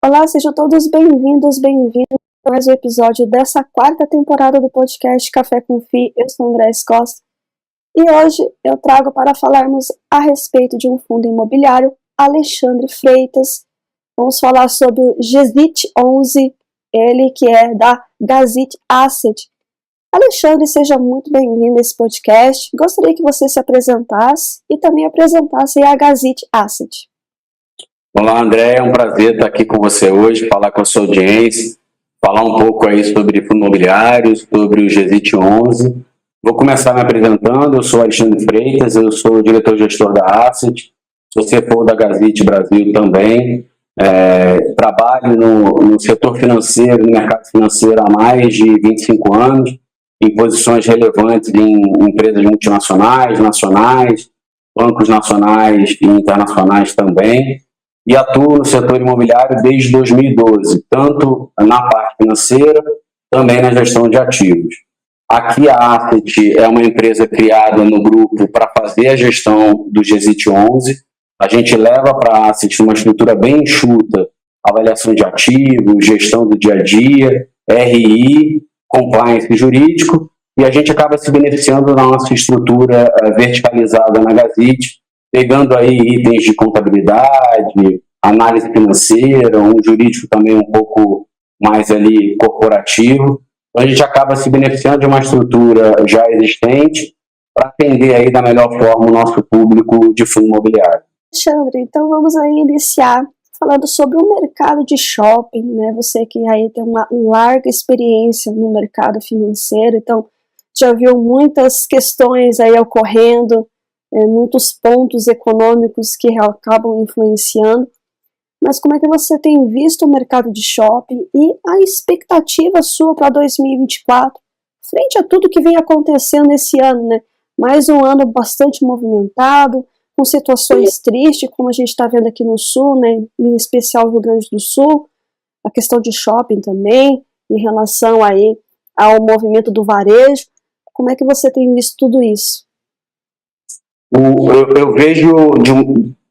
Olá, sejam todos bem-vindos a mais um episódio dessa quarta temporada do podcast Café com Fi. Eu sou André Costa e hoje eu trago para falarmos a respeito de um fundo imobiliário, Alexandre Freitas. Vamos falar sobre o GZIT11, ele que é da Gazit Asset. Alexandre, seja muito bem-vindo a esse podcast. Gostaria que você se apresentasse e também apresentasse a Gazit Asset. Olá, André, é um prazer estar aqui com você hoje, falar com a sua audiência, falar um pouco aí sobre fundo imobiliário, sobre o GZIT11. Vou começar me apresentando. Eu sou Alexandre Freitas, eu sou o diretor-gestor da Asset, sou CFO da Gazit Brasil também. Trabalho no setor financeiro, no mercado financeiro há mais de 25 anos, em posições relevantes em empresas multinacionais, nacionais, bancos nacionais e internacionais também. E atuo no setor imobiliário desde 2012, tanto na parte financeira, também na gestão de ativos. Aqui a Asset é uma empresa criada no grupo para fazer a gestão do GZIT11. A gente leva para a Asset uma estrutura bem enxuta, avaliação de ativos, gestão do dia a dia, RI, compliance jurídico, e a gente acaba se beneficiando da nossa estrutura verticalizada na Gazit, pegando aí itens de contabilidade, análise financeira, um jurídico também um pouco mais ali corporativo. Então a gente acaba se beneficiando de uma estrutura já existente para atender aí da melhor forma o nosso público de fundo imobiliário. Alexandre, então vamos aí iniciar falando sobre o mercado de shopping, né? Você que aí tem uma larga experiência no mercado financeiro, então já viu muitas questões aí ocorrendo, muitos pontos econômicos que acabam influenciando, mas como é que você tem visto o mercado de shopping e a expectativa sua para 2024, frente a tudo que vem acontecendo esse ano, né? Mais um ano bastante movimentado, com situações tristes, como a gente está vendo aqui no Sul, né? Em especial o Rio Grande do Sul, a questão de shopping também, em relação aí ao movimento do varejo. Como é que você tem visto tudo isso? Eu vejo,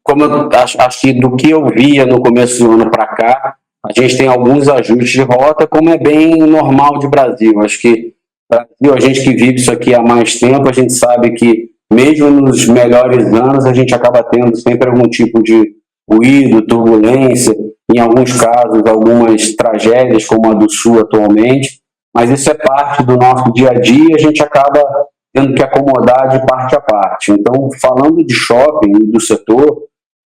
como eu acho que do que eu via no começo do ano para cá, a gente tem alguns ajustes de rota, como é bem normal de Brasil. Acho que Brasil, a gente que vive isso aqui há mais tempo, a gente sabe que mesmo nos melhores anos, a gente acaba tendo sempre algum tipo de ruído, turbulência, em alguns casos, algumas tragédias, como a do Sul atualmente, mas isso é parte do nosso dia a dia, a gente acaba tendo que acomodar de parte a parte. Então, falando de shopping e do setor,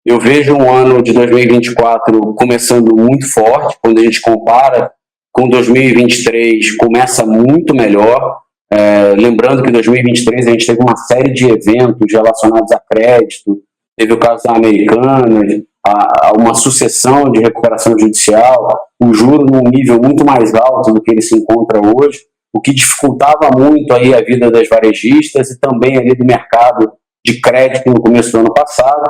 eu vejo um ano de 2024 começando muito forte. Quando a gente compara com 2023, começa muito melhor. Lembrando que em 2023 a gente teve uma série de eventos relacionados a crédito, teve o caso da Americanas, uma sucessão de recuperação judicial, o juro num nível muito mais alto do que ele se encontra hoje, o que dificultava muito aí a vida das varejistas e também ali do mercado de crédito no começo do ano passado.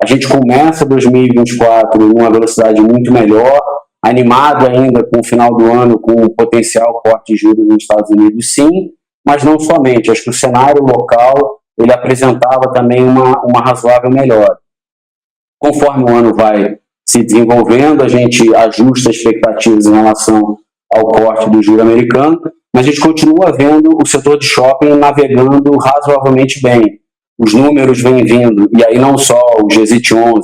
A gente começa 2024 numa velocidade muito melhor, animado ainda com o final do ano, com o potencial corte de juros nos Estados Unidos, sim, mas não somente. Acho que o cenário local ele apresentava também uma razoável melhora. Conforme o ano vai se desenvolvendo, a gente ajusta expectativas em relação ao corte do juro americano, mas a gente continua vendo o setor de shopping navegando razoavelmente bem. Os números vêm vindo, e aí não só o GZIT11,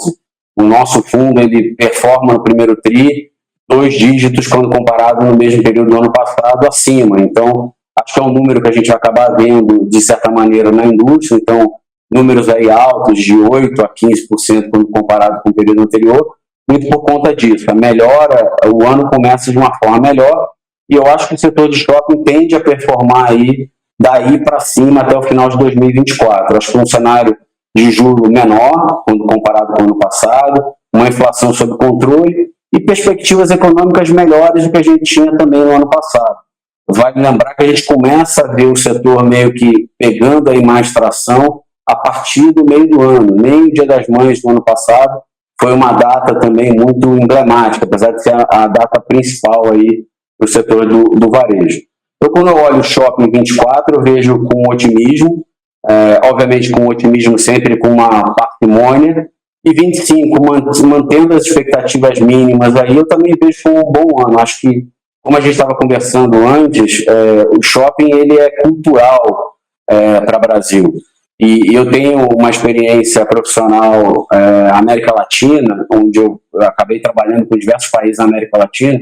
o nosso fundo ele performa no primeiro TRI 2 dígitos quando comparado no mesmo período do ano passado acima. Então, acho que é um número que a gente vai acabar vendo, de certa maneira, na indústria. Então, números aí altos de 8% a 15% quando comparado com o período anterior, muito por conta disso. A melhora, o ano começa de uma forma melhor, e eu acho que o setor de shopping tende a performar aí, daí para cima até o final de 2024. Acho que é um cenário de juro menor, quando comparado com o ano passado, uma inflação sob controle e perspectivas econômicas melhores do que a gente tinha também no ano passado. Vale lembrar que a gente começa a ver o setor meio que pegando aí mais tração a partir do meio do ano. Nem o Dia das Mães do ano passado foi uma data também muito emblemática, apesar de ser a data principal aí para o setor do varejo. Então, quando eu olho o shopping 24, eu vejo com otimismo, obviamente com otimismo sempre com uma parcimônia, e 25, mantendo as expectativas mínimas aí, eu também vejo como um bom ano. Acho que, como a gente estava conversando antes, o shopping ele é cultural para o Brasil. E eu tenho uma experiência profissional América Latina, onde eu acabei trabalhando com diversos países da América Latina,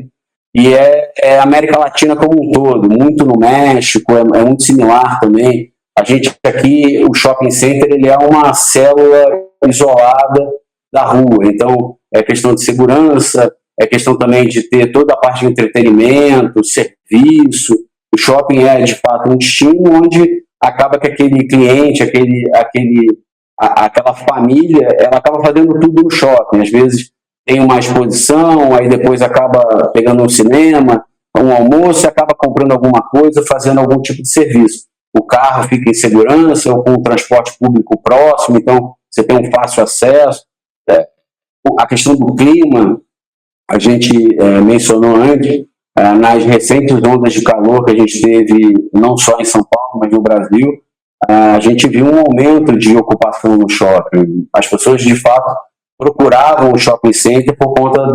e a América Latina como um todo, muito no México, é muito similar também. A gente aqui, o shopping center, ele é uma célula isolada da rua, então é questão de segurança, é questão também de ter toda a parte de entretenimento, serviço. O shopping é, de fato, um destino onde acaba que aquele cliente, aquela família, ela acaba fazendo tudo no shopping. Às vezes tem uma exposição, aí depois acaba pegando um cinema, um almoço, acaba comprando alguma coisa, fazendo algum tipo de serviço. O carro fica em segurança, ou com o transporte público próximo, então você tem um fácil acesso. A questão do clima, a gente mencionou antes, nas recentes ondas de calor que a gente teve, não só em São Paulo, mas no Brasil, a gente viu um aumento de ocupação no shopping. As pessoas, de fato, procuravam o shopping center por conta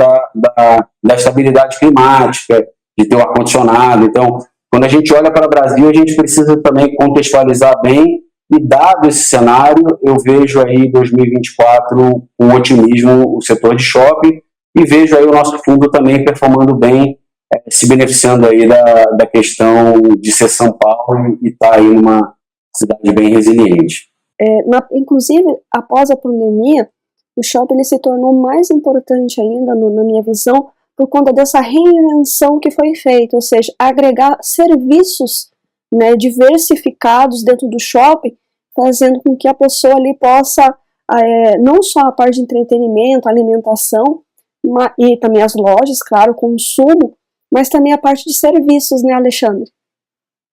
da estabilidade climática, de ter o ar-condicionado. Então, quando a gente olha para o Brasil, a gente precisa também contextualizar bem, e dado esse cenário, eu vejo aí 2024 com otimismo o setor de shopping, e vejo aí o nosso fundo também performando bem, se beneficiando aí da questão de ser São Paulo e estar aí numa cidade bem resiliente. Inclusive, após a pandemia, o shopping ele se tornou mais importante ainda, na minha visão, por conta dessa reinvenção que foi feita, ou seja, agregar serviços, né, diversificados dentro do shopping, fazendo com que a pessoa ali possa, não só a parte de entretenimento, alimentação, e também as lojas, claro, consumo, mas também a parte de serviços, né, Alexandre?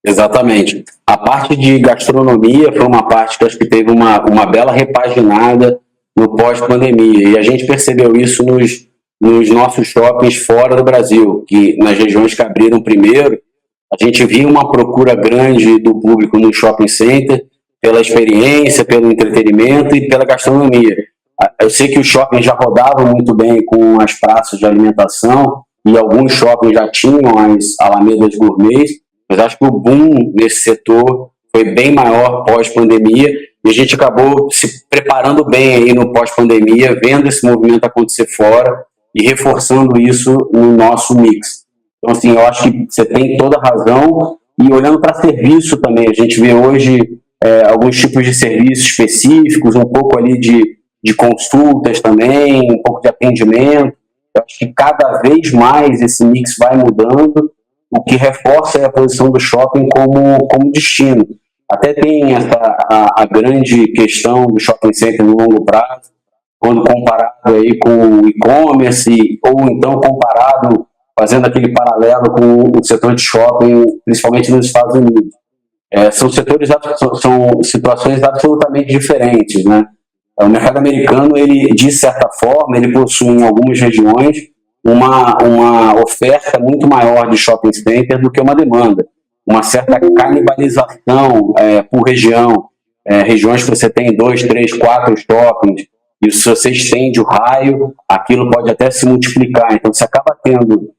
Exatamente. A parte de gastronomia foi uma parte que acho que teve uma bela repaginada no pós-pandemia, e a gente percebeu isso nos nossos shoppings fora do Brasil, que nas regiões que abriram primeiro, a gente viu uma procura grande do público no shopping center, pela experiência, pelo entretenimento e pela gastronomia. Eu sei que os shoppings já rodavam muito bem com as praças de alimentação, e alguns shoppings já tinham as alamedas gourmets, mas acho que o boom nesse setor foi bem maior pós-pandemia, e a gente acabou se preparando bem aí no pós-pandemia, vendo esse movimento acontecer fora e reforçando isso no nosso mix. Então, assim, eu acho que você tem toda a razão, e olhando para serviço também, a gente vê hoje alguns tipos de serviços específicos, um pouco ali de consultas também, um pouco de atendimento. Eu acho que cada vez mais esse mix vai mudando, o que reforça a posição do shopping como destino. Até tem a grande questão do shopping center no longo prazo, quando comparado aí com o e-commerce, ou então comparado, fazendo aquele paralelo com o setor de shopping, principalmente nos Estados Unidos. São situações absolutamente diferentes, né? O mercado americano, ele, de certa forma, ele possui em algumas regiões uma oferta muito maior de shopping center do que uma demanda. Uma certa canibalização por região. Regiões que você tem 2, 3, 4 shoppings, e se você estende o raio, aquilo pode até se multiplicar. Então, você acaba tendo,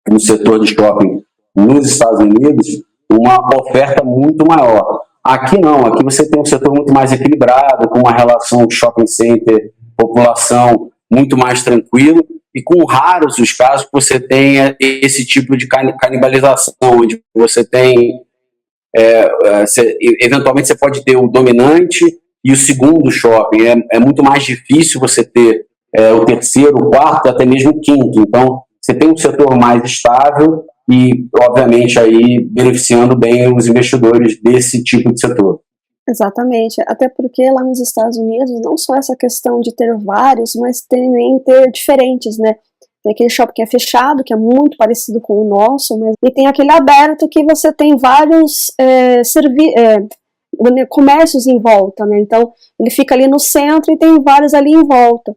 no setor de shopping nos Estados Unidos, uma oferta muito maior. Aqui não, aqui você tem um setor muito mais equilibrado, com uma relação shopping center-população muito mais tranquilo, e com raros os casos que você tenha esse tipo de canibalização, onde você tem, eventualmente você pode ter o dominante e o segundo shopping. É muito mais difícil você ter o terceiro, o quarto, até mesmo o quinto. Então, você tem um setor mais estável e, obviamente, aí beneficiando bem os investidores desse tipo de setor. Exatamente, até porque lá nos Estados Unidos, não só essa questão de ter vários, mas também ter diferentes, né? Tem aquele shopping que é fechado, que é muito parecido com o nosso, e tem aquele aberto que você tem vários comércios em volta, né? Então, ele fica ali no centro e tem vários ali em volta.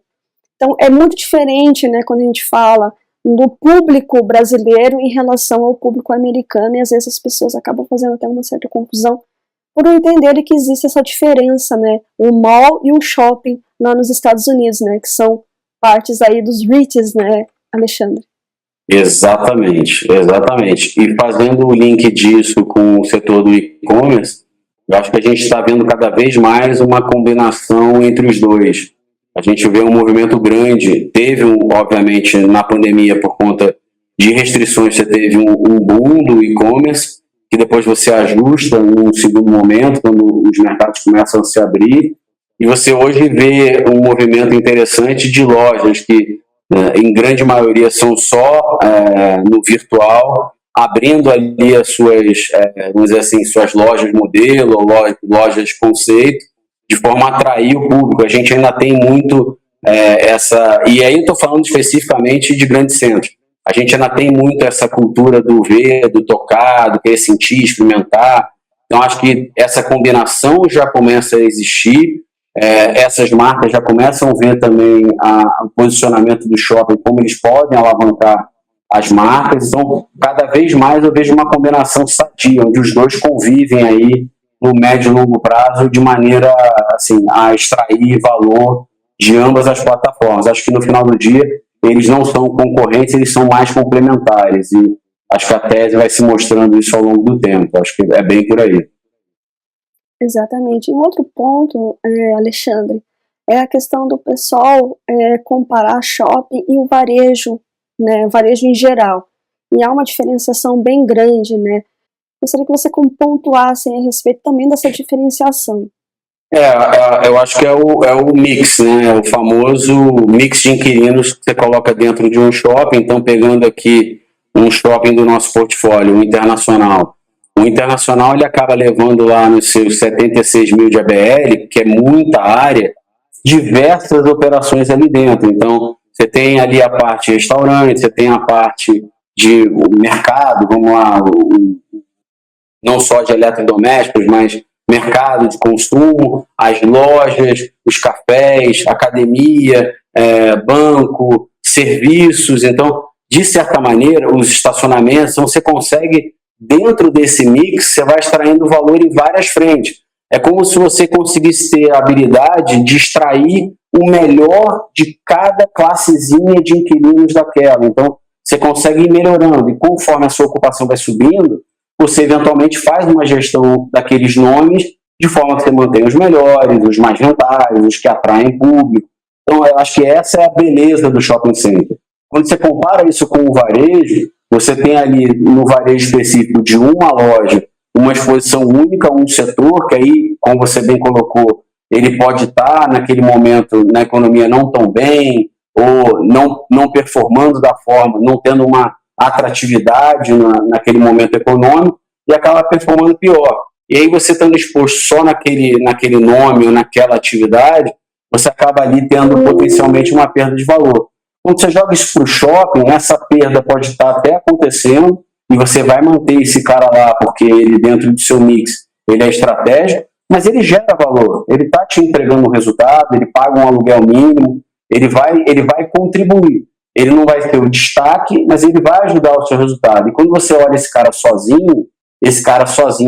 Então, é muito diferente, né, quando a gente fala do público brasileiro em relação ao público americano, e às vezes as pessoas acabam fazendo até uma certa confusão por não entenderem que existe essa diferença, né, o mall e o shopping lá nos Estados Unidos, né, que são partes aí dos REITs, né, Alexandre? Exatamente, exatamente. E fazendo o link disso com o setor do e-commerce, eu acho que a gente está vendo cada vez mais uma combinação entre os dois. A gente vê um movimento grande, obviamente, na pandemia, por conta de restrições, você teve um boom do e-commerce, que depois você ajusta num segundo momento, quando os mercados começam a se abrir, e você hoje vê um movimento interessante de lojas que, em grande maioria, são só no virtual, abrindo ali as suas, vamos dizer assim, suas lojas modelo, ou lojas conceito, de forma a atrair o público. A gente ainda tem muito essa... E aí eu estou falando especificamente de grandes centros. A gente ainda tem muito essa cultura do ver, do tocar, do querer sentir, experimentar. Então, acho que essa combinação já começa a existir. Essas marcas já começam a ver também o posicionamento do shopping, como eles podem alavancar as marcas. Então, cada vez mais eu vejo uma combinação sadia, onde os dois convivem aí no médio e longo prazo de maneira assim, a extrair valor de ambas as plataformas. Acho que no final do dia eles não são concorrentes, eles são mais complementares, e acho que a tese vai se mostrando isso ao longo do tempo. Acho que é bem por aí. Exatamente. E um outro ponto, Alexandre, é a questão do pessoal comparar shopping e o varejo, né, varejo em geral. E há uma diferenciação bem grande, né? Gostaria que você pontuasse a respeito também dessa diferenciação. Eu acho que é o mix, né? O famoso mix de inquilinos que você coloca dentro de um shopping. Então, pegando aqui um shopping do nosso portfólio, o Internacional. O Internacional ele acaba levando lá nos seus 76 mil de ABL, que é muita área, diversas operações ali dentro. Então, você tem ali a parte restaurante, você tem a parte de mercado, vamos lá, não só de eletrodomésticos, mas mercado de consumo, as lojas, os cafés, academia, banco, serviços. Então, de certa maneira, os estacionamentos, então você consegue, dentro desse mix, você vai extraindo valor em várias frentes. É como se você conseguisse ter a habilidade de extrair o melhor de cada classezinha de inquilinos daquela. Então, você consegue ir melhorando, e conforme a sua ocupação vai subindo, você eventualmente faz uma gestão daqueles nomes de forma que você mantém os melhores, os mais rentáveis, os que atraem público. Então, eu acho que essa é a beleza do shopping center. Quando você compara isso com o varejo, você tem ali no varejo específico de uma loja, uma exposição única, um setor, que aí, como você bem colocou, ele pode estar naquele momento na economia não tão bem, ou não performando da forma, não tendo uma atratividade naquele momento econômico, e acaba performando pior. E aí você estando exposto só naquele nome ou naquela atividade, você acaba ali tendo potencialmente uma perda de valor. Quando você joga isso para o shopping, essa perda pode estar até acontecendo, e você vai manter esse cara lá, porque ele dentro do seu mix, ele é estratégico, mas ele gera valor, ele está te entregando um resultado, ele paga um aluguel mínimo, ele vai contribuir. Ele não vai ter o destaque, mas ele vai ajudar o seu resultado. E quando você olha esse cara sozinho,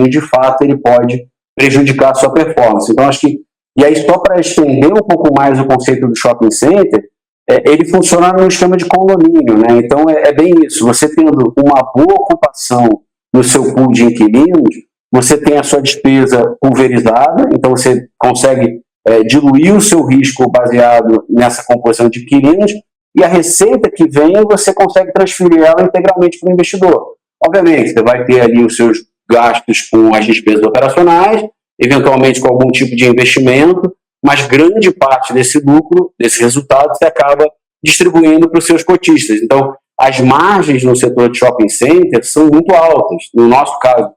de fato, ele pode prejudicar a sua performance. Então, acho que, e aí só para estender um pouco mais o conceito do shopping center, ele funciona no esquema de condomínio, né? Então, é bem isso. Você tendo uma boa ocupação no seu pool de inquilinos, você tem a sua despesa pulverizada, então você consegue diluir o seu risco baseado nessa composição de inquilinos, e a receita que vem, você consegue transferir ela integralmente para o investidor. Obviamente, você vai ter ali os seus gastos com as despesas operacionais, eventualmente com algum tipo de investimento, mas grande parte desse lucro, desse resultado, você acaba distribuindo para os seus cotistas. Então, as margens no setor de shopping center são muito altas. No nosso caso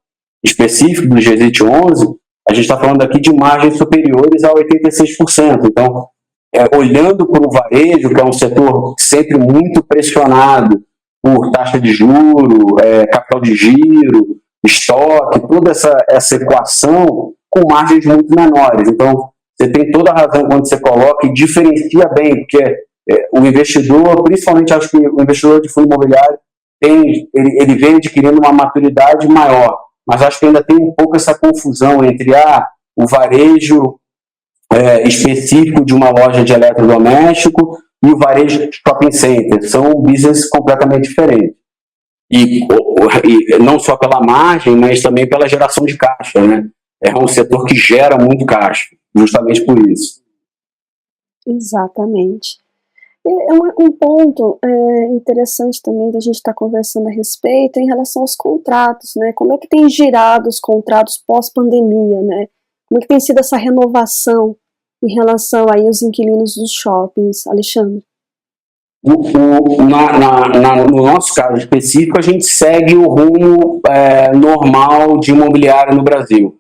específico, do GZIT 11, a gente está falando aqui de margens superiores a 86%. Então, olhando para o varejo, que é um setor sempre muito pressionado por taxa de juro, capital de giro, estoque, toda essa equação com margens muito menores. Então, você tem toda a razão quando você coloca e diferencia bem, porque o investidor, principalmente acho que o investidor de fundo imobiliário, ele vem adquirindo uma maturidade maior, mas acho que ainda tem um pouco essa confusão entre o varejo específico de uma loja de eletrodoméstico e o varejo de shopping center. São business completamente diferentes. E não só pela margem, mas também pela geração de caixa, né? É um setor que gera muito caixa, justamente por isso. Exatamente. Um ponto interessante também da gente estar conversando a respeito em relação aos contratos, né? Como é que tem girado os contratos pós-pandemia, né? Como é que tem sido essa renovação em relação aí aos inquilinos dos shoppings, Alexandre? No nosso caso específico, a gente segue o rumo normal de imobiliário no Brasil.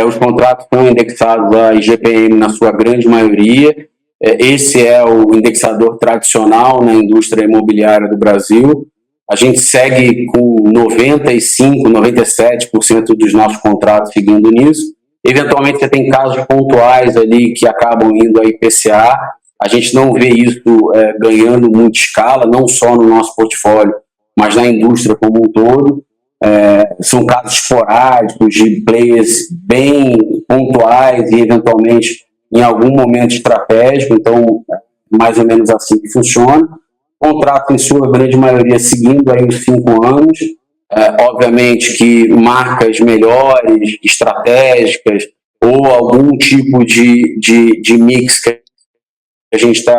Os contratos são indexados a IGPM na sua grande maioria. Esse é o indexador tradicional na indústria imobiliária do Brasil. A gente segue com 95%, 97% dos nossos contratos seguindo nisso. Eventualmente, você tem casos pontuais ali que acabam indo a IPCA. A gente não vê isso ganhando muita escala, não só no nosso portfólio, mas na indústria como um todo. São casos esporádicos de players bem pontuais e, eventualmente, em algum momento estratégico. Então, mais ou menos assim que funciona. Contrato, em sua grande maioria, seguindo aí os 5 anos. Obviamente que marcas melhores, estratégicas, ou algum tipo de mix que a gente está,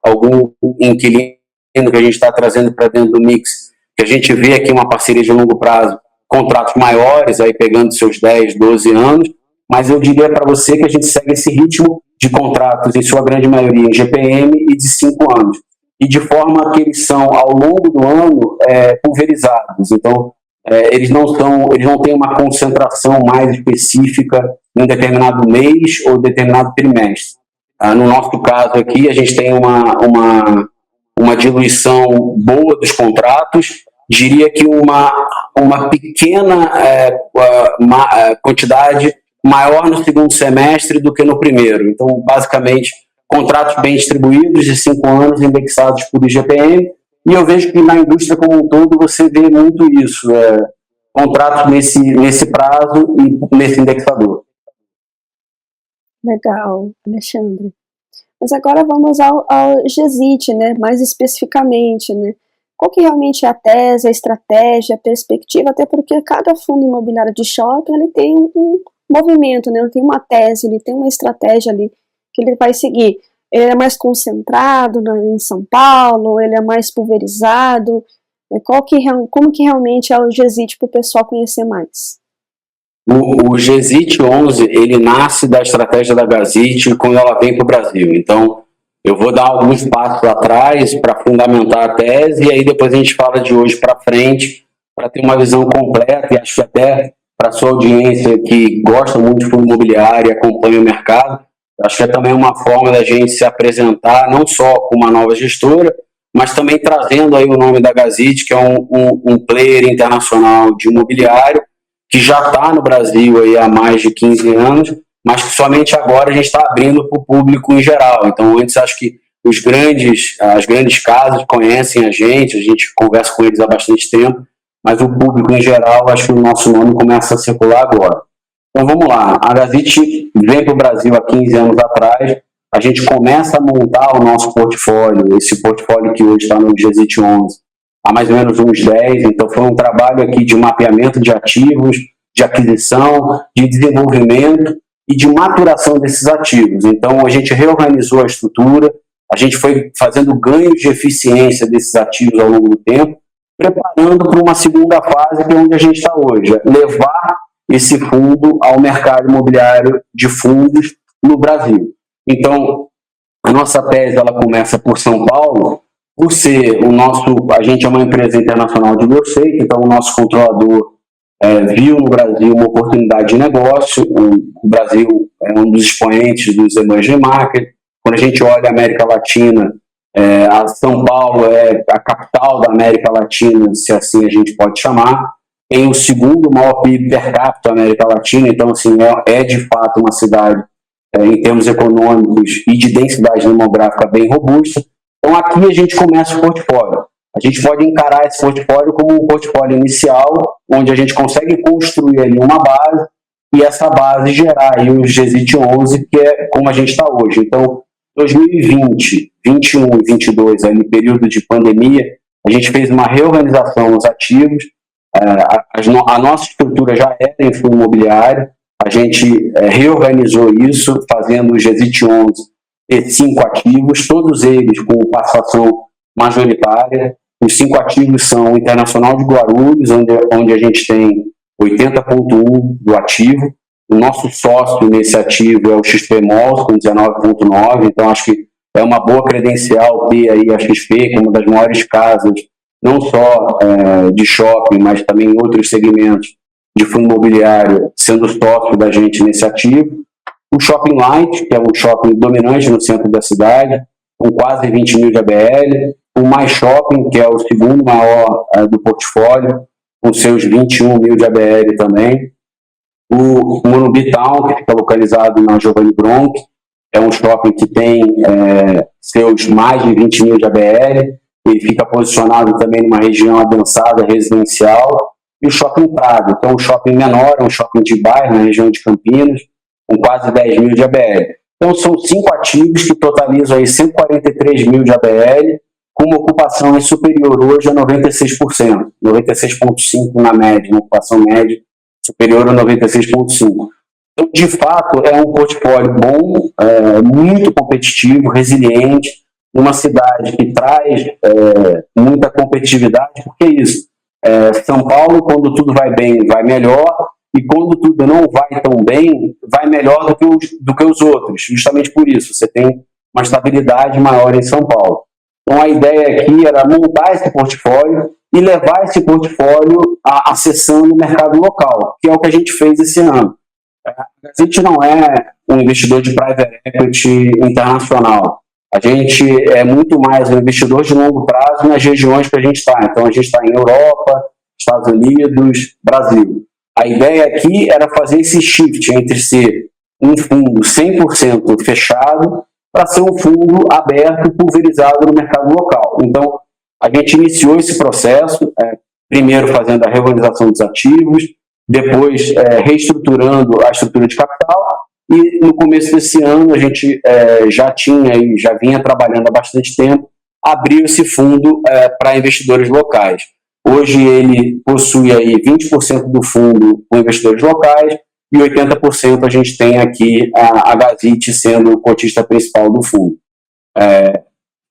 algum inquilino que a gente está trazendo para dentro do mix, que a gente vê aqui uma parceria de longo prazo, contratos maiores, aí pegando seus 10, 12 anos, mas eu diria para você que a gente segue esse ritmo de contratos, em sua grande maioria, em GPM e de 5 anos. E de forma que eles são, ao longo do ano, pulverizados. Então, eles não têm uma concentração mais específica em um determinado mês ou determinado trimestre. No nosso caso aqui, a gente tem uma diluição boa dos contratos, diria que uma pequena quantidade maior no segundo semestre do que no primeiro. Então, basicamente, contratos bem distribuídos de 5 anos, indexados por IGPM, e eu vejo que na indústria como um todo você vê muito isso, contratos nesse prazo e nesse indexador. Legal, Alexandre. Mas agora vamos ao GESIT, né? Mais especificamente, né? Qual que realmente é a tese, a estratégia, a perspectiva, até porque cada fundo imobiliário de shopping ele tem um movimento, né? Ele tem uma tese, ele tem uma estratégia ali que ele vai seguir. Ele é mais concentrado em São Paulo, ele é mais pulverizado, como que realmente é o GESIT para o pessoal conhecer mais? O GESIT 11, ele nasce da estratégia da Gazit quando ela vem para o Brasil. Então, eu vou dar alguns passos atrás para fundamentar a tese e aí depois a gente fala de hoje para frente para ter uma visão completa e acho que até para a sua audiência que gosta muito de fundo imobiliário e acompanha o mercado, acho que é também uma forma da gente se apresentar não só como uma nova gestora, mas também trazendo aí o nome da Gazit, que é um player internacional de imobiliário, que já está no Brasil aí há mais de 15 anos, mas que somente agora a gente está abrindo para o público em geral. Então, antes acho que as grandes casas conhecem a gente conversa com eles há bastante tempo, mas o público em geral, acho que o nosso nome começa a circular agora. Então, vamos lá. A Gazit vem para o Brasil há 15 anos atrás, a gente começa a montar o nosso portfólio, esse portfólio que hoje está no GESIT 11, há mais ou menos uns 10, então foi um trabalho aqui de mapeamento de ativos, de aquisição, de desenvolvimento e de maturação desses ativos. Então, a gente reorganizou a estrutura, a gente foi fazendo ganhos de eficiência desses ativos ao longo do tempo, preparando para uma segunda fase, que é onde a gente está hoje, levar esse fundo ao mercado imobiliário de fundos no Brasil. Então, a nossa tese ela começa por São Paulo, por ser a gente é uma empresa internacional de real estate, então o nosso controlador viu no Brasil uma oportunidade de negócio. O Brasil é um dos expoentes dos emerging markets. Quando a gente olha a América Latina, a São Paulo é a capital da América Latina, se assim a gente pode chamar. Tem o segundo maior PIB per capita da América Latina, então assim, é de fato uma cidade, em termos econômicos e de densidade demográfica, bem robusta. Então aqui a gente começa o portfólio. A gente pode encarar esse portfólio como um portfólio inicial, onde a gente consegue construir ali uma base e essa base gerar aí os GZIT 11, que é como a gente está hoje. Então, 2020, 21 e 22, aí no período de pandemia, a gente fez uma reorganização nos ativos, a nossa estrutura já era em fundo imobiliário, a gente reorganizou isso, fazendo o GZIT 11 e 5 ativos, todos eles com participação majoritária. Os 5 ativos são o Internacional de Guarulhos, onde a gente tem 80,1% do ativo. O nosso sócio nesse ativo é o XP Malls, com 19,9%. Então, acho que é uma boa credencial ter aí a XP, que é uma das maiores casas, não só de shopping, mas também em outros segmentos de fundo imobiliário, sendo sócio da gente nesse ativo. O Shopping Light, que é um shopping dominante no centro da cidade, com quase 20 mil de ABL. O Mais Shopping, que é o segundo maior do portfólio, com seus 21 mil de ABL também. O Morumbi Town, que fica localizado na Giovanni Bronx, é um shopping que tem seus mais de 20 mil de ABL, e fica posicionado também numa região adensada residencial. E o Shopping Prado, que é um shopping menor, é um shopping de bairro na região de Campinas, com quase 10 mil de ABL. Então, são 5 ativos que totalizam aí 143 mil de ABL, com uma ocupação superior hoje a 96%, 96,5% na média, uma ocupação média superior a 96,5%. Então, de fato, é um portfólio bom, muito competitivo, resiliente, numa cidade que traz muita competitividade, porque é isso. São Paulo, quando tudo vai bem, vai melhor, e quando tudo não vai tão bem, vai melhor do que os outros. Justamente por isso, você tem uma estabilidade maior em São Paulo. Então, a ideia aqui era montar esse portfólio e levar esse portfólio acessando o mercado local, que é o que a gente fez esse ano. A gente não é um investidor de private equity internacional. A gente é muito mais um investidor de longo prazo nas regiões que a gente está. Então, a gente está em Europa, Estados Unidos, Brasil. A ideia aqui era fazer esse shift entre ser um fundo 100% fechado para ser um fundo aberto, pulverizado no mercado local. Então, a gente iniciou esse processo, primeiro fazendo a reorganização dos ativos, depois reestruturando a estrutura de capital, e no começo desse ano a gente já vinha trabalhando há bastante tempo, abriu esse fundo para investidores locais. Hoje ele possui aí 20% do fundo com investidores locais e 80% a gente tem aqui a GZIT sendo o cotista principal do fundo.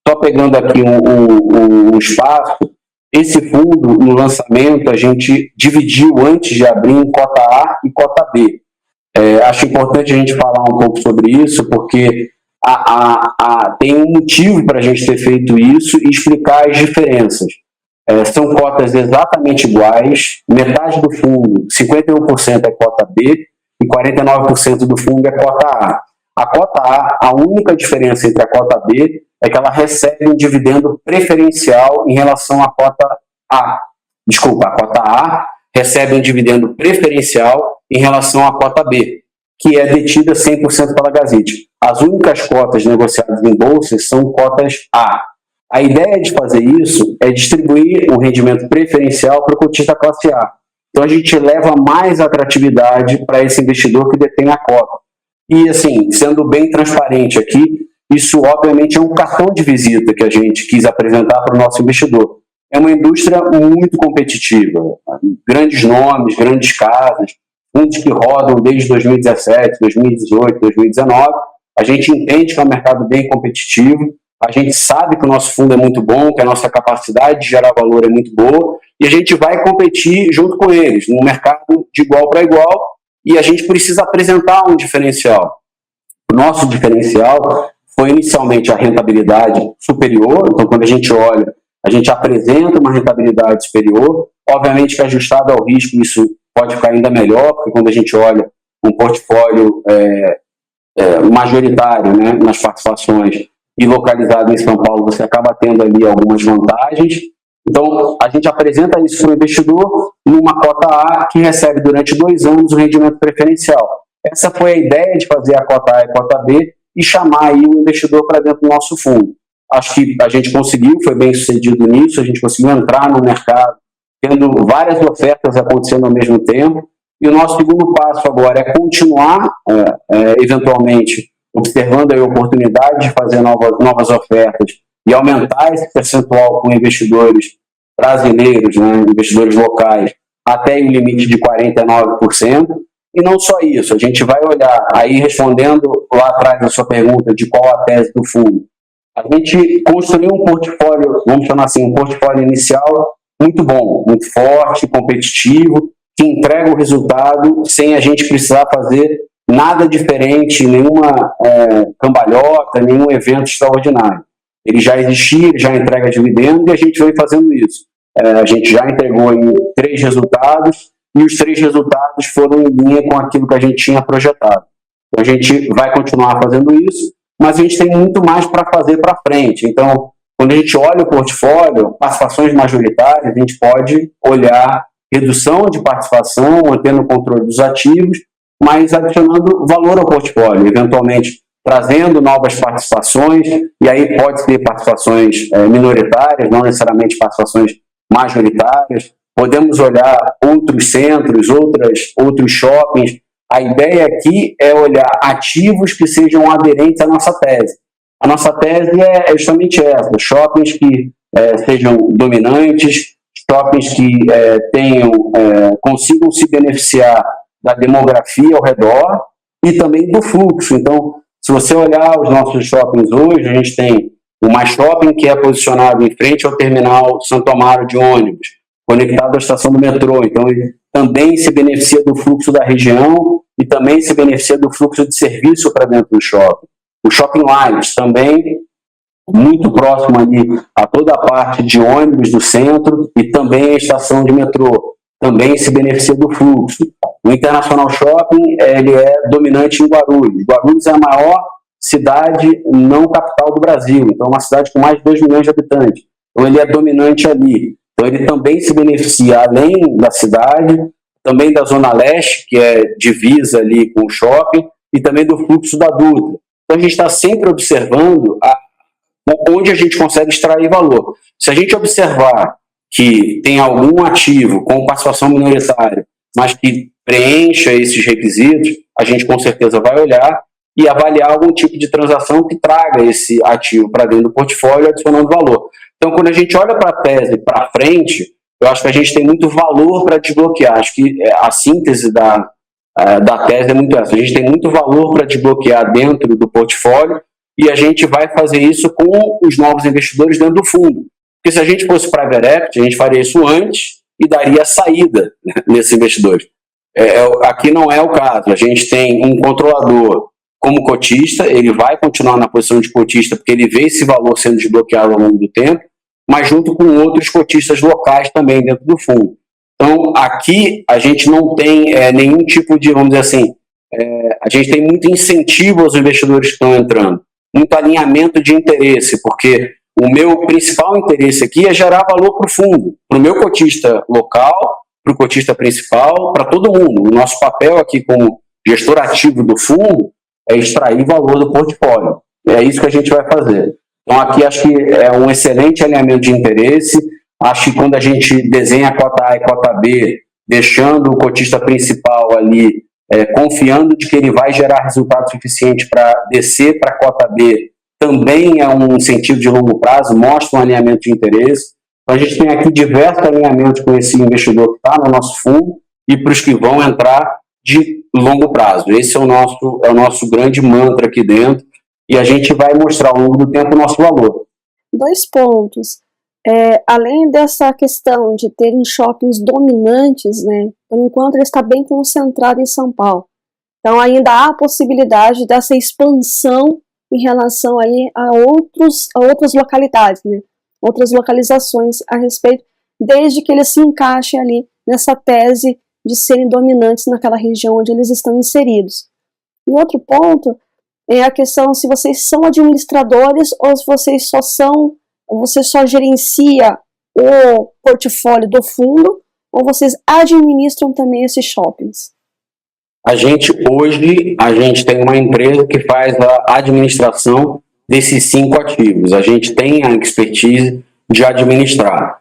Só pegando aqui um espaço, esse fundo, no lançamento, a gente dividiu antes de abrir em cota A e cota B. Acho importante a gente falar um pouco sobre isso, porque tem um motivo para a gente ter feito isso e explicar as diferenças. São cotas exatamente iguais, metade do fundo, 51% é cota B e 49% do fundo é cota A. A cota A, a única diferença entre a cota B é que ela recebe um dividendo preferencial em relação à cota A. Desculpa, a cota A recebe um dividendo preferencial em relação à cota B, que é detida 100% pela GZIT. As únicas cotas negociadas em bolsas são cotas A. A ideia de fazer isso é distribuir um rendimento preferencial para o cotista classe A. Então, a gente leva mais atratividade para esse investidor que detém a cota. E, assim, sendo bem transparente aqui, isso, obviamente, é um cartão de visita que a gente quis apresentar para o nosso investidor. É uma indústria muito competitiva, grandes nomes, grandes casas, fundos que rodam desde 2017, 2018, 2019. A gente entende que é um mercado bem competitivo, a gente sabe que o nosso fundo é muito bom, que a nossa capacidade de gerar valor é muito boa, e a gente vai competir junto com eles, no mercado de igual para igual, e a gente precisa apresentar um diferencial. O nosso diferencial foi inicialmente a rentabilidade superior, então quando a gente olha, a gente apresenta uma rentabilidade superior, obviamente que ajustado ao risco isso pode ficar ainda melhor, porque quando a gente olha um portfólio majoritário, né, nas participações e localizado em São Paulo, você acaba tendo ali algumas vantagens. Então, a gente apresenta isso para o investidor numa cota A que recebe durante 2 anos o rendimento preferencial. Essa foi a ideia de fazer a cota A e a cota B e chamar aí o investidor para dentro do nosso fundo. Acho que a gente conseguiu, foi bem sucedido nisso, a gente conseguiu entrar no mercado, tendo várias ofertas acontecendo ao mesmo tempo, E o nosso segundo passo agora é continuar, eventualmente, observando a oportunidade de fazer novas ofertas e aumentar esse percentual com investidores brasileiros, né, investidores locais, até o limite de 49%. E não só isso, a gente vai olhar, aí respondendo lá atrás da sua pergunta de qual a tese do fundo, a gente construiu um portfólio, vamos chamar assim, um portfólio inicial muito bom, muito forte, competitivo, que entrega o resultado sem a gente precisar fazer nada diferente, nenhuma cambalhota, nenhum evento extraordinário. Ele já existia, ele já entrega dividendo e a gente vem fazendo isso. A gente já entregou em 3 resultados e os 3 resultados foram em linha com aquilo que a gente tinha projetado. Então, a gente vai continuar fazendo isso, mas a gente tem muito mais para fazer para frente. Então, quando a gente olha o portfólio, participações majoritárias, a gente pode olhar redução de participação, mantendo o controle dos ativos, mas adicionando valor ao portfólio, eventualmente trazendo novas participações, e aí pode ser participações minoritárias, não necessariamente participações majoritárias. Podemos olhar outros centros, outros shoppings. A ideia aqui é olhar ativos que sejam aderentes à nossa tese. A nossa tese é justamente essa: shoppings que sejam dominantes, shoppings que consigam se beneficiar da demografia ao redor e também do fluxo. Então, se você olhar os nossos shoppings hoje, a gente tem o Mais Shopping, que é posicionado em frente ao terminal Santo Amaro de ônibus, conectado à estação do metrô. Então, ele também se beneficia do fluxo da região e também se beneficia do fluxo de serviço para dentro do shopping. O Shopping Limes, também muito próximo ali a toda a parte de ônibus do centro e também a estação de metrô, também se beneficia do fluxo. O Internacional Shopping, ele é dominante em Guarulhos. Guarulhos é a maior cidade não capital do Brasil, então é uma cidade com mais de 2 milhões de habitantes. Então ele é dominante ali. Então ele também se beneficia, além da cidade, também da Zona Leste, que é divisa ali com o shopping, e também do fluxo da Dutra. Então a gente está sempre observando onde a gente consegue extrair valor. Se a gente observar que tem algum ativo com participação minoritária, mas que preencha esses requisitos, a gente com certeza vai olhar e avaliar algum tipo de transação que traga esse ativo para dentro do portfólio, adicionando valor. Então, quando a gente olha para a tese para frente, eu acho que a gente tem muito valor para desbloquear. Acho que a síntese da tese é muito essa. A gente tem muito valor para desbloquear dentro do portfólio e a gente vai fazer isso com os novos investidores dentro do fundo. Porque se a gente fosse private equity, a gente faria isso antes e daria saída nesses investidores. Aqui não é o caso. A gente tem um controlador como cotista, ele vai continuar na posição de cotista porque ele vê esse valor sendo desbloqueado ao longo do tempo, mas junto com outros cotistas locais também dentro do fundo. Então, aqui a gente não tem nenhum tipo de, vamos dizer assim, a gente tem muito incentivo aos investidores que estão entrando, muito alinhamento de interesse, porque o meu principal interesse aqui é gerar valor para o fundo, para o meu cotista local, para o cotista principal, para todo mundo. O nosso papel aqui como gestor ativo do fundo é extrair valor do portfólio. É isso que a gente vai fazer. Então, aqui acho que é um excelente alinhamento de interesse. Acho que quando a gente desenha a cota A e cota B, deixando o cotista principal ali, confiando de que ele vai gerar resultado suficiente para descer para a cota B, também é um incentivo de longo prazo, mostra um alinhamento de interesse. Então, a gente tem aqui diversos alinhamentos com esse investidor que está no nosso fundo e para os que vão entrar de longo prazo. Esse é o nosso grande mantra aqui dentro e a gente vai mostrar ao longo do tempo o nosso valor. 2 pontos. Além dessa questão de terem shoppings dominantes, né, por enquanto ele está bem concentrado em São Paulo. Então ainda há a possibilidade dessa expansão em relação aí a outras localidades, né, outras localizações a respeito, desde que eles se encaixem ali nessa tese de serem dominantes naquela região onde eles estão inseridos. E outro ponto é a questão se vocês são administradores ou se vocês você só gerencia o portfólio do fundo ou vocês administram também esses shoppings? Hoje, a gente tem uma empresa que faz a administração desses 5 ativos. A gente tem a expertise de administrar.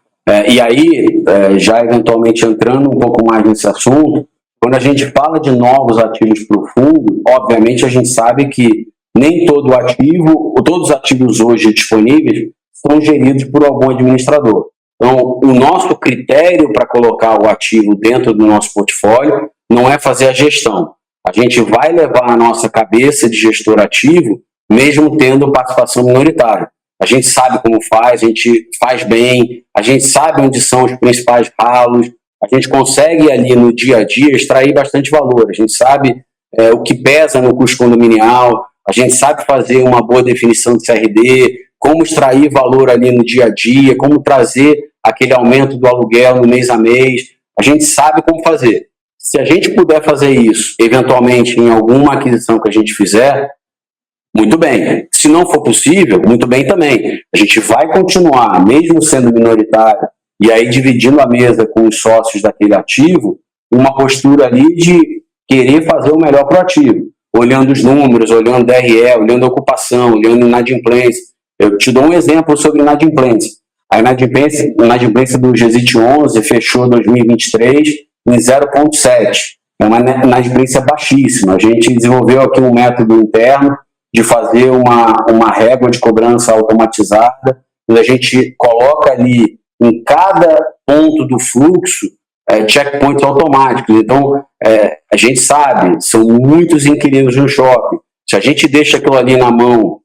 E aí, já eventualmente entrando um pouco mais nesse assunto, Quando a gente fala de novos ativos para o fundo, obviamente a gente sabe que nem todo ativo, ou todos os ativos hoje disponíveis, são geridos por algum administrador. Então, o nosso critério para colocar o ativo dentro do nosso portfólio não é fazer a gestão. A gente vai levar a nossa cabeça de gestor ativo, mesmo tendo participação minoritária. A gente sabe como faz, a gente faz bem, a gente sabe onde são os principais ralos, a gente consegue ali no dia a dia extrair bastante valor, a gente sabe o que pesa no custo condominial, a gente sabe fazer uma boa definição de CRD, como extrair valor ali no dia a dia, como trazer aquele aumento do aluguel no mês a mês, a gente sabe como fazer. Se a gente puder fazer isso, eventualmente, em alguma aquisição que a gente fizer, muito bem. Se não for possível, muito bem também. A gente vai continuar, mesmo sendo minoritário, e aí dividindo a mesa com os sócios daquele ativo, uma postura ali de querer fazer o melhor para o ativo, olhando os números, olhando o DRE, olhando a ocupação, olhando inadimplência. Eu te dou um exemplo sobre inadimplência. A inadimplência do GSIT 11 fechou 2023 em 0,7. É uma inadimplência baixíssima. A gente desenvolveu aqui um método interno de fazer uma régua de cobrança automatizada, onde a gente coloca ali em cada ponto do fluxo checkpoints automáticos. Então, a gente sabe, são muitos inquilinos no shopping. Se a gente deixa aquilo ali na mão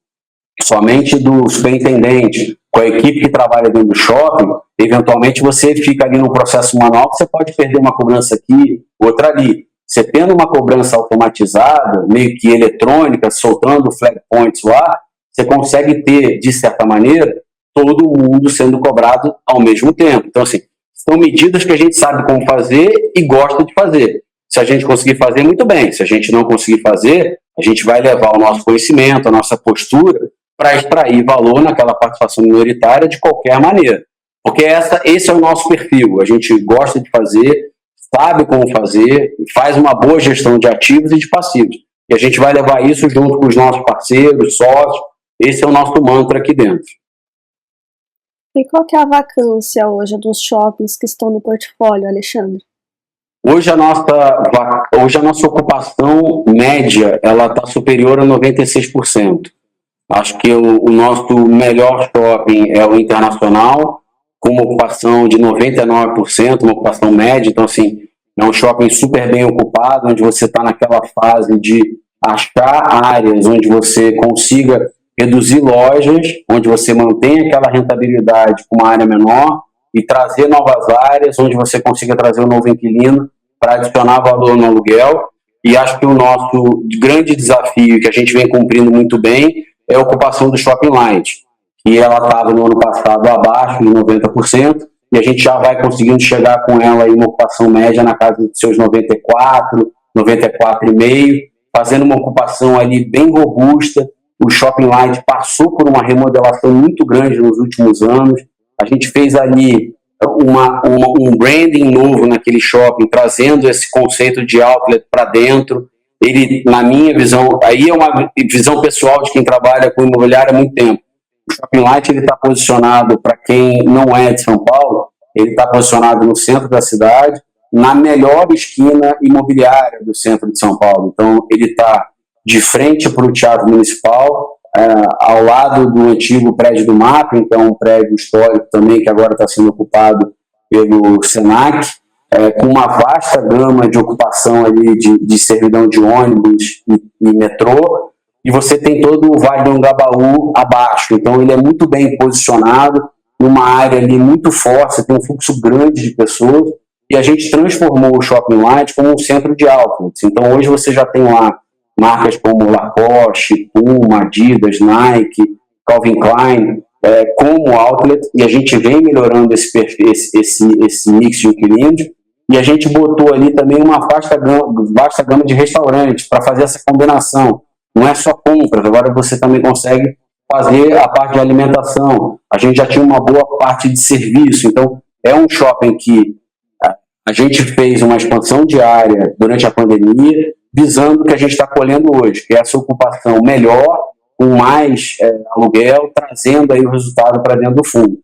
somente do superintendente, com a equipe que trabalha dentro do shopping, eventualmente você fica ali no processo manual, que você pode perder uma cobrança aqui, outra ali. Você tendo uma cobrança automatizada, meio que eletrônica, soltando flag points lá, você consegue ter, de certa maneira, todo mundo sendo cobrado ao mesmo tempo. Então, assim, são medidas que a gente sabe como fazer e gosta de fazer. Se a gente conseguir fazer, muito bem. Se a gente não conseguir fazer, a gente vai levar o nosso conhecimento, a nossa postura, para extrair valor naquela participação minoritária de qualquer maneira. Porque esse é o nosso perfil. A gente gosta de fazer, sabe como fazer, faz uma boa gestão de ativos e de passivos. E a gente vai levar isso junto com os nossos parceiros, sócios. Esse é o nosso mantra aqui dentro. E qual que é a vacância hoje dos shoppings que estão no portfólio, Alexandre? Hoje a nossa ocupação média ela está superior a 96%. Acho que o nosso melhor shopping é o Internacional, com uma ocupação de 99%, uma ocupação média. Então, assim, é um shopping super bem ocupado, onde você está naquela fase de achar áreas onde você consiga reduzir lojas, onde você mantém aquela rentabilidade com uma área menor e trazer novas áreas, onde você consiga trazer um novo inquilino para adicionar valor no aluguel. E acho que o nosso grande desafio, que a gente vem cumprindo muito bem, é a ocupação do Shopping Light, que ela estava no ano passado abaixo de 90%, e a gente já vai conseguindo chegar com ela em uma ocupação média na casa de seus 94, 94,5%, fazendo uma ocupação ali bem robusta. O Shopping Light passou por uma remodelação muito grande nos últimos anos. A gente fez ali um branding novo naquele shopping, trazendo esse conceito de outlet para dentro. Ele, na minha visão, aí é uma visão pessoal de quem trabalha com imobiliário há muito tempo. O Shopping Light está posicionado, para quem não é de São Paulo, ele está posicionado no centro da cidade, na melhor esquina imobiliária do centro de São Paulo. Então, ele está de frente para o Teatro Municipal, ao lado do antigo prédio do MAP, que é um prédio histórico também, que agora está sendo ocupado pelo SENAC, com uma vasta gama de ocupação ali de servidão de ônibus e metrô, e você tem todo o Vale do Anhangabaú abaixo. Então, ele é muito bem posicionado, numa área ali muito forte, você tem um fluxo grande de pessoas, e a gente transformou o Shopping Light como um centro de outlets. Então, hoje você já tem lá marcas como Lacoste, Puma, Adidas, Nike, Calvin Klein, como outlet, e a gente vem melhorando esse mix de inquilinos, e a gente botou ali também uma vasta gama de restaurantes para fazer essa combinação. Não é só compras, agora você também consegue fazer a parte de alimentação. A gente já tinha uma boa parte de serviço, então é um shopping que a gente fez uma expansão diária durante a pandemia, visando o que a gente está colhendo hoje, que é essa ocupação melhor, com mais aluguel, trazendo aí o resultado para dentro do fundo.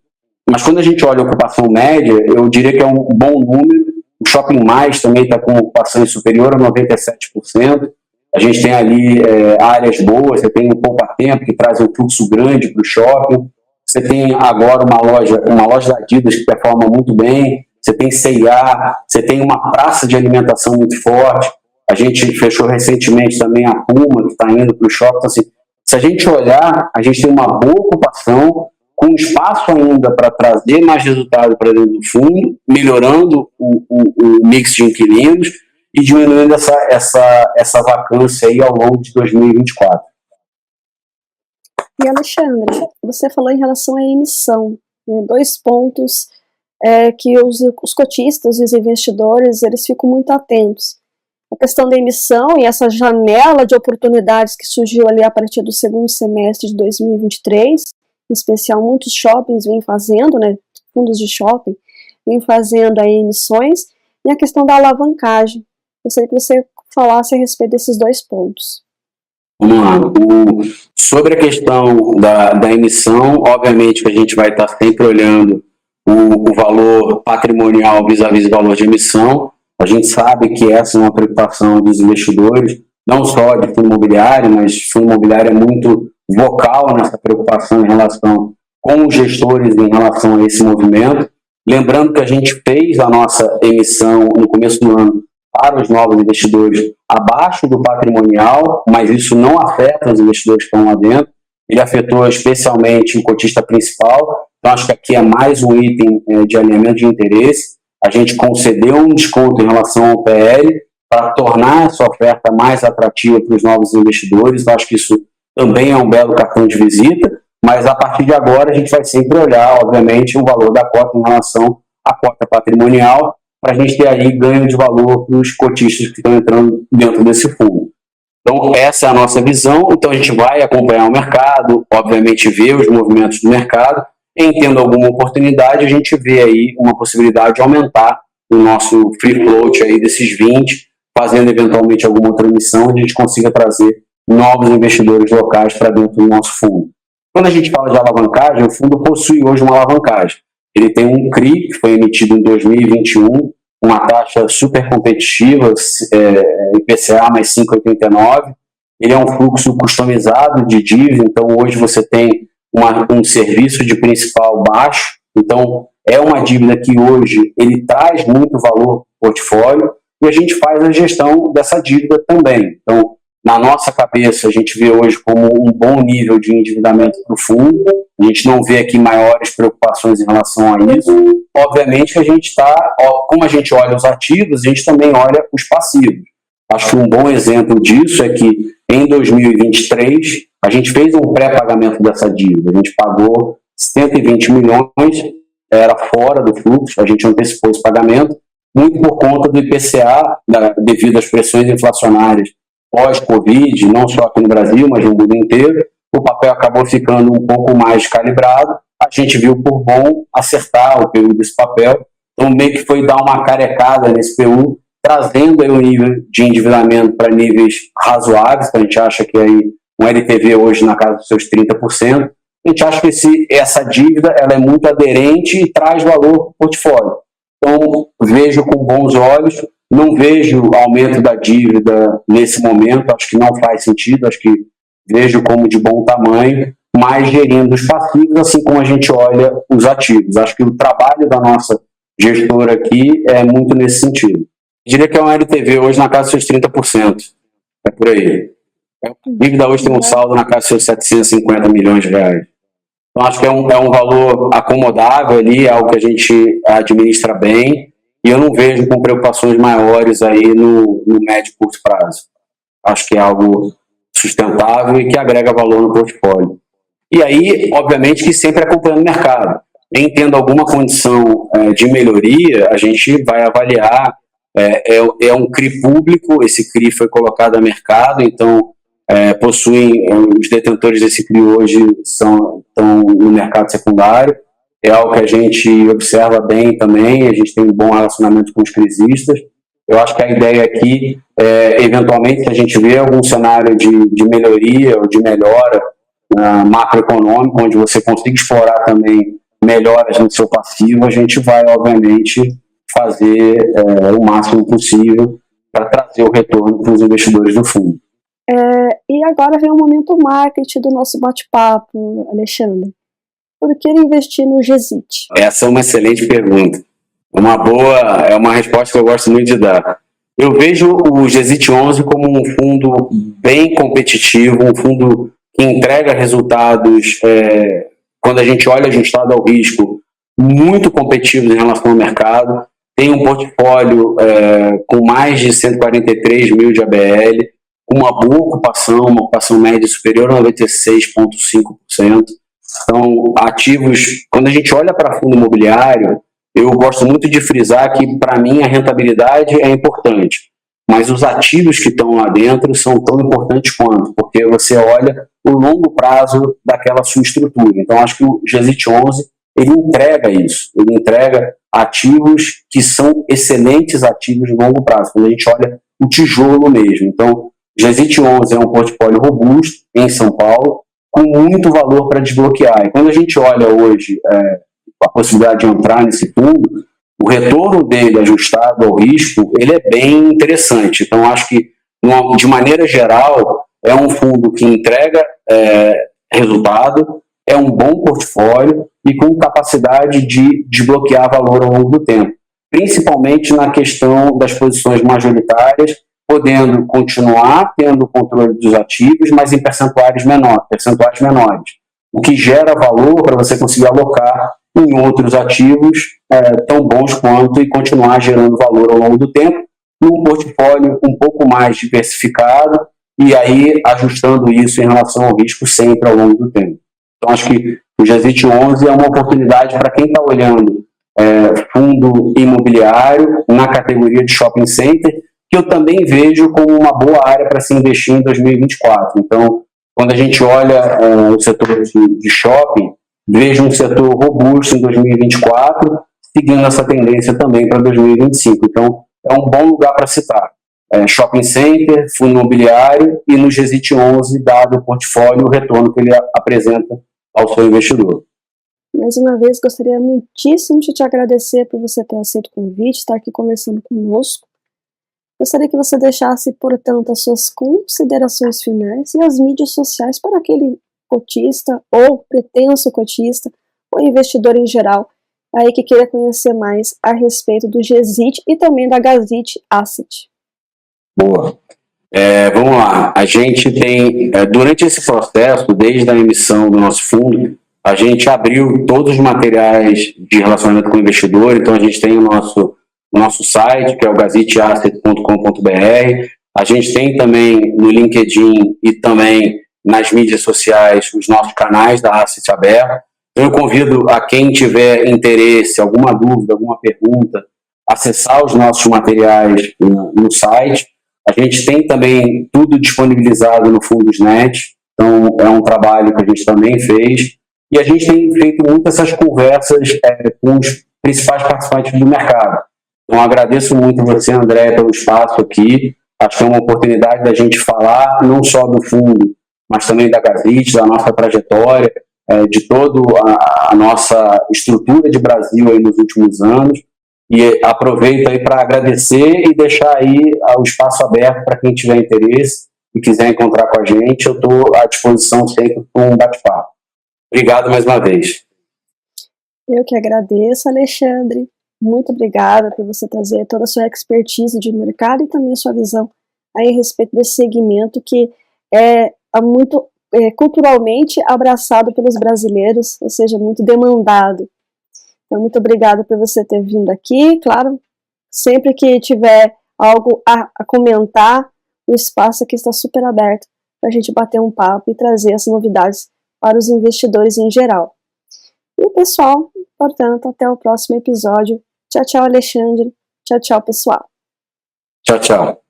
Mas quando a gente olha a ocupação média, eu diria que é um bom número. O Shopping Mais também está com ocupação superior a 97%. A gente tem ali áreas boas, você tem um poupa-tempo que traz um fluxo grande para o shopping. Você tem agora uma loja da Adidas que performa muito bem. Você tem C&A, você tem uma praça de alimentação muito forte. A gente fechou recentemente também a Puma, que está indo para o shopping. Então, assim, se a gente olhar, a gente tem uma boa ocupação, com espaço ainda para trazer mais resultado para dentro do fundo, melhorando o mix de inquilinos e diminuindo essa vacância aí ao longo de 2024. E Alexandre, você falou em relação à emissão, né? 2 pontos que os cotistas e os investidores eles ficam muito atentos. A questão da emissão e essa janela de oportunidades que surgiu ali a partir do segundo semestre de 2023, em especial muitos shoppings vêm fazendo, né, fundos de shopping, vêm fazendo aí emissões, e a questão da alavancagem. Gostaria que você falasse a respeito desses 2 pontos. Vamos lá. Sobre a questão da emissão, obviamente que a gente vai estar sempre olhando o valor patrimonial vis-à-vis o valor de emissão. A gente sabe que essa é uma preocupação dos investidores, não só de fundo imobiliário, mas fundo imobiliário é muito vocal nessa preocupação em relação com os gestores em relação a esse movimento. Lembrando que a gente fez a nossa emissão no começo do ano para os novos investidores abaixo do patrimonial, mas isso não afeta os investidores que estão lá dentro. Ele afetou especialmente o cotista principal. Então, acho que aqui é mais um item de alinhamento de interesse. A gente concedeu um desconto em relação ao PL para tornar essa oferta mais atrativa para os novos investidores. Eu acho que isso também é um belo cartão de visita, mas a partir de agora a gente vai sempre olhar, obviamente, o valor da cota em relação à cota patrimonial, para a gente ter aí ganho de valor para os cotistas que estão entrando dentro desse fundo. Então, essa é a nossa visão. Então, a gente vai acompanhar o mercado, obviamente ver os movimentos do mercado, e tendo alguma oportunidade, a gente vê aí uma possibilidade de aumentar o nosso free float aí desses 20, fazendo eventualmente alguma outra emissão, onde a gente consiga trazer novos investidores locais para dentro do nosso fundo. Quando a gente fala de alavancagem, o fundo possui hoje uma alavancagem. Ele tem um CRI, que foi emitido em 2021, uma taxa super competitiva, IPCA mais 5,89. Ele é um fluxo customizado de dívida, então hoje você tem um serviço de principal baixo, então é uma dívida que hoje ele traz muito valor para o portfólio e a gente faz a gestão dessa dívida também. Então, na nossa cabeça, a gente vê hoje como um bom nível de endividamento para o fundo, a gente não vê aqui maiores preocupações em relação a isso. Obviamente que a gente está, como a gente olha os ativos, a gente também olha os passivos. Acho que um bom exemplo disso é que em 2023 a gente fez um pré-pagamento dessa dívida, a gente pagou 120 milhões, era fora do fluxo, a gente antecipou esse pagamento, muito por conta do IPCA, devido às pressões inflacionárias pós-Covid, não só aqui no Brasil, mas no mundo inteiro. O papel acabou ficando um pouco mais calibrado, a gente viu por bom acertar o PU desse papel, então meio que foi dar uma carecada nesse PU, trazendo aí o nível de endividamento para níveis razoáveis, então a gente acha que aí um LTV hoje na casa dos seus 30%, a gente acha que essa dívida ela é muito aderente e traz valor para o portfólio. Então, vejo com bons olhos, não vejo aumento da dívida nesse momento, acho que não faz sentido, acho que vejo como de bom tamanho, mas gerindo os passivos, assim como a gente olha os ativos. Acho que o trabalho da nossa gestora aqui é muito nesse sentido. Eu diria que é um LTV hoje na casa dos seus 30%, é por aí. A dívida hoje tem um saldo na casa dos seus 750 milhões de reais. Então, acho que é um valor acomodável ali, é algo que a gente administra bem, e eu não vejo com preocupações maiores aí no médio e curto prazo. Acho que é algo sustentável e que agrega valor no portfólio. E aí, obviamente, que sempre acompanhando o mercado. Em tendo alguma condição de melhoria, a gente vai avaliar. É um CRI público, esse CRI foi colocado a mercado, então os detentores desse CRI hoje estão no mercado secundário, é algo que a gente observa bem também, a gente tem um bom relacionamento com os crisistas. Eu acho que a ideia aqui eventualmente, se a gente vê algum cenário de melhoria ou de melhora macroeconômica, onde você consiga explorar também melhoras no seu passivo, a gente vai, obviamente, fazer o máximo possível para trazer o retorno para os investidores do fundo. E agora vem o momento marketing do nosso bate-papo, Alexandre. Por que investir no GZIT? Essa é uma excelente pergunta. É uma resposta que eu gosto muito de dar. Eu vejo o GZIT 11 como um fundo bem competitivo, um fundo que entrega resultados, quando a gente olha ajustado ao risco, muito competitivos em relação ao mercado. Tem um portfólio com mais de 143 mil de ABL, com uma boa uma ocupação média superior a 96,5%. Então, ativos, quando a gente olha para fundo imobiliário, eu gosto muito de frisar que, para mim, a rentabilidade é importante, mas os ativos que estão lá dentro são tão importantes quanto, porque você olha o longo prazo daquela sua estrutura. Então, acho que o GZIT 11, ele entrega isso, ele entrega ativos que são excelentes ativos de longo prazo, quando a gente olha o tijolo mesmo. Então, o GZIT 11 é um portfólio robusto em São Paulo, com muito valor para desbloquear. E quando a gente olha hoje a possibilidade de entrar nesse fundo, o retorno dele ajustado ao risco, ele é bem interessante. Então, acho que, de maneira geral, é um fundo que entrega resultado, é um bom portfólio e com capacidade de desbloquear valor ao longo do tempo, principalmente na questão das posições majoritárias, podendo continuar tendo o controle dos ativos, mas em percentuais menores, o que gera valor para você conseguir alocar em outros ativos tão bons quanto e continuar gerando valor ao longo do tempo, num portfólio um pouco mais diversificado e aí ajustando isso em relação ao risco sempre ao longo do tempo. Então, acho que o GZIT 11 é uma oportunidade para quem está olhando fundo imobiliário na categoria de shopping center, que eu também vejo como uma boa área para se investir em 2024. Então, quando a gente olha o setor de shopping, vejo um setor robusto em 2024, seguindo essa tendência também para 2025. Então, é um bom lugar para citar. Shopping center, fundo imobiliário e no GZIT 11, dado o portfólio, o retorno que ele apresenta ao seu investidor. Mais uma vez, gostaria muitíssimo de te agradecer por você ter aceito o convite, estar aqui conversando conosco. Gostaria que você deixasse, portanto, as suas considerações finais e as mídias sociais para aquele cotista ou pretenso cotista ou investidor em geral aí que queira conhecer mais a respeito do GZIT e também da GAZIT Asset. Boa. Vamos lá. A gente tem, durante esse processo, desde a emissão do nosso fundo, a gente abriu todos os materiais de relacionamento com o investidor. Então, a gente tem o nosso site, que é o gazitasset.com.br. A gente tem também no LinkedIn e também nas mídias sociais os nossos canais da Asset Aberto. Eu convido a quem tiver interesse, alguma dúvida, alguma pergunta, acessar os nossos materiais no site. A gente tem também tudo disponibilizado no Fundosnet, então é um trabalho que a gente também fez. E a gente tem feito muitas essas conversas com os principais participantes do mercado. Então, agradeço muito você, André, pelo espaço aqui. Acho que é uma oportunidade da gente falar não só do fundo, mas também da GAZIT, da nossa trajetória, de toda a nossa estrutura de Brasil aí nos últimos anos. E aproveito aí para agradecer e deixar aí o espaço aberto para quem tiver interesse e quiser encontrar com a gente. Eu estou à disposição sempre para um bate-papo. Obrigado mais uma vez. Eu que agradeço, Alexandre. Muito obrigada por você trazer toda a sua expertise de mercado e também a sua visão aí a respeito desse segmento que é muito culturalmente abraçado pelos brasileiros, ou seja, muito demandado. Então, muito obrigada por você ter vindo aqui. Claro, sempre que tiver algo a comentar, o espaço aqui está super aberto para a gente bater um papo e trazer as novidades para os investidores em geral. E, pessoal, portanto, até o próximo episódio. Tchau, tchau, Alexandre. Tchau, tchau, pessoal. Tchau, tchau.